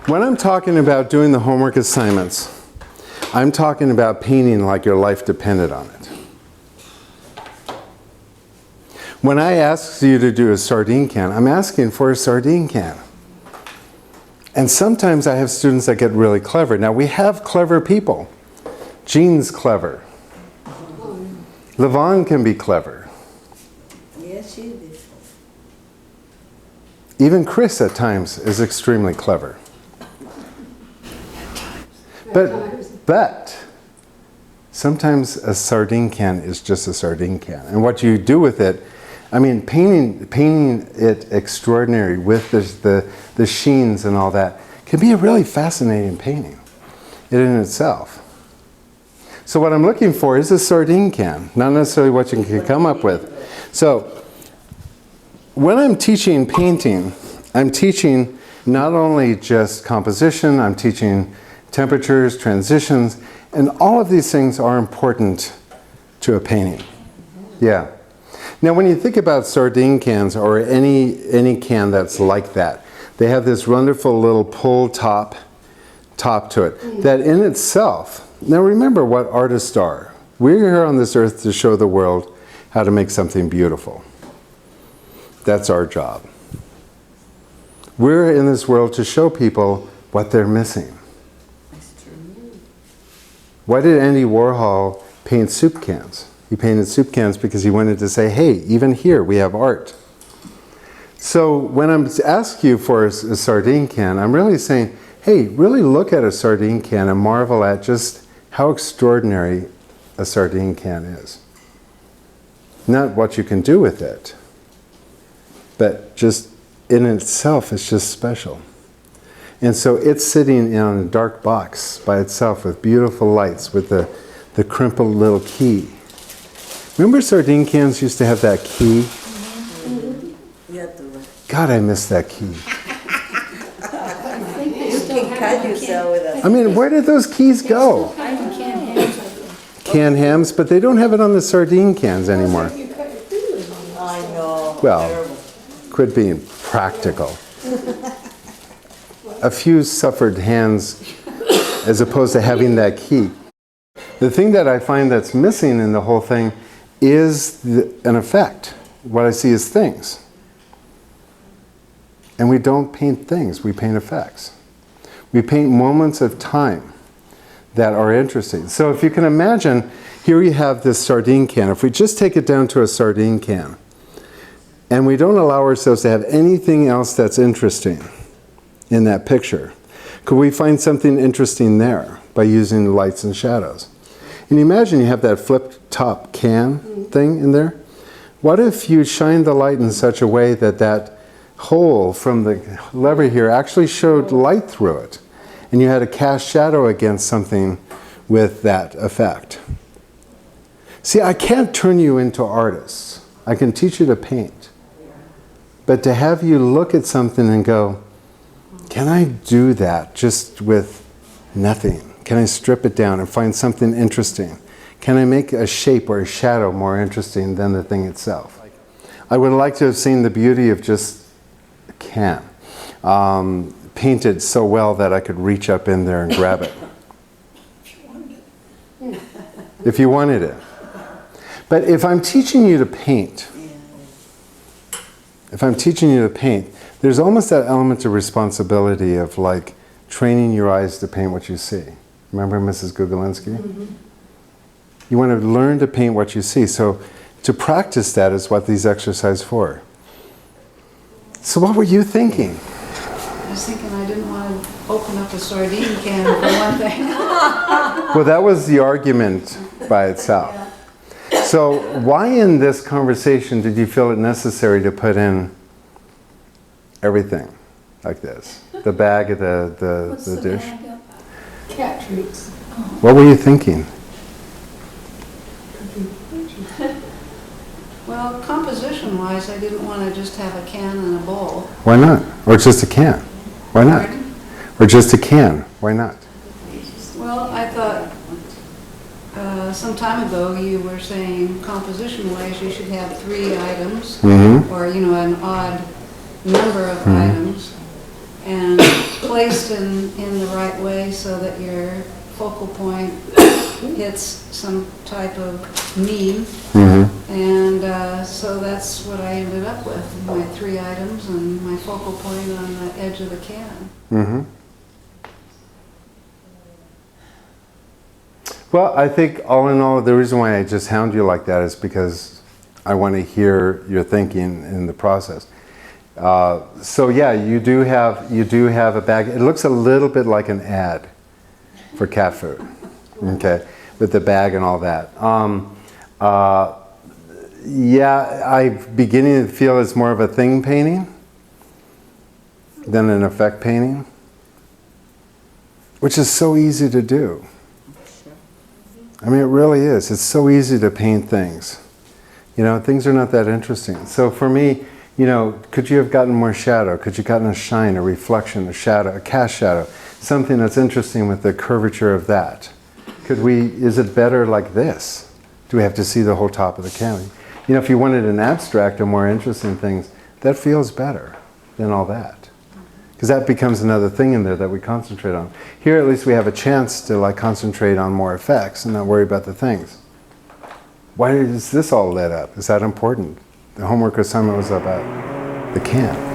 When I'm talking about doing the homework assignments, I'm talking about painting like your life depended on it. When I ask you to do a sardine can, I'm asking for a sardine can. And sometimes I have students that get really clever. Now we have clever people. Jean's clever. Levon can be clever. Yes, she is. Even Chris at times is extremely clever. But sometimes a sardine can is just a sardine can. And what you do with it, I mean, painting it extraordinary with the sheens and all that can be a really fascinating painting in itself. So what I'm looking for is a sardine can, not necessarily what you can come up with. So when I'm teaching painting, I'm teaching not only just composition, I'm teaching temperatures, transitions, and all of these things are important to a painting. Yeah. Now when you think about sardine cans or any can that's like that, they have this wonderful little pull top to it that in itself, now remember what artists are. We're here on this earth to show the world how to make something beautiful. That's our job. We're in this world to show people what they're missing. Why did Andy Warhol paint soup cans? He painted soup cans because he wanted to say, hey, even here we have art. So when I'm asking you for a sardine can, I'm really saying, hey, really look at a sardine can and marvel at just how extraordinary a sardine can is. Not what you can do with it, but just in itself, it's just special. And so it's sitting in a dark box by itself with beautiful lights with the crumpled little key. Remember sardine cans used to have that key? God, I miss that key. I mean, where did those keys go? Canned hams, but they don't have it on the sardine cans anymore. I know. Well, quit being practical. A few suffered hands as opposed to having that key. The thing that I find that's missing in the whole thing is an effect. What I see is things. And we don't paint things, we paint effects. We paint moments of time that are interesting. So if you can imagine, here you have this sardine can. If we just take it down to a sardine can, and we don't allow ourselves to have anything else that's interesting in that picture, could we find something interesting there by using lights and shadows? And imagine you have that flipped top can thing in there. What if you shine the light in such a way that that hole from the lever here actually showed light through it, and you had a cast shadow against something with that effect? See, I can't turn you into artists. I can teach you to paint. But to have you look at something and go, can I do that just with nothing? Can I strip it down and find something interesting? Can I make a shape or a shadow more interesting than the thing itself? I would like to have seen the beauty of just a can, painted so well that I could reach up in there and grab it. If you wanted it. But if I'm teaching you to paint, there's almost that element of responsibility of like training your eyes to paint what you see. Remember Mrs. Gugolinski? Mm-hmm. You want to learn to paint what you see. So to practice that is what these exercises for. So what were you thinking? I was thinking I didn't want to open up a sardine can for one thing. Well, that was the argument by itself. Yeah. So why in this conversation did you feel it necessary to put in everything like this? The bag of the dish? Cat treats. Oh. What were you thinking? Well, composition-wise, I didn't want to just have a can and a bowl. Why not? Or just a can? Why not? Pardon? Or just a can? Why not? Well, I thought some time ago you were saying composition-wise you should have 3 items, or an odd number of items, and placed in the right way so that your focal point hits some type of need. And so that's what I ended up with, my 3 items and my focal point on the edge of the can. Well, I think all in all, the reason why I just hound you like that is because I want to hear your thinking in the process. So yeah, you do have a bag. It looks a little bit like an ad for cat food, okay, with the bag and all that. Yeah, I'm beginning to feel it's more of a thing painting than an effect painting, which is so easy to do. I mean, it really is. It's so easy to paint things. You know, things are not that interesting. So for me, you know, could you have gotten more shadow? Could you have gotten a shine, a reflection, a shadow, a cast shadow? Something that's interesting with the curvature of that. Is it better like this? Do we have to see the whole top of the can? You know, if you wanted an abstract or more interesting things, that feels better than all that. Because that becomes another thing in there that we concentrate on. Here at least we have a chance to like concentrate on more effects and not worry about the things. Why is this all lit up? Is that important? The homework assignment was about the can.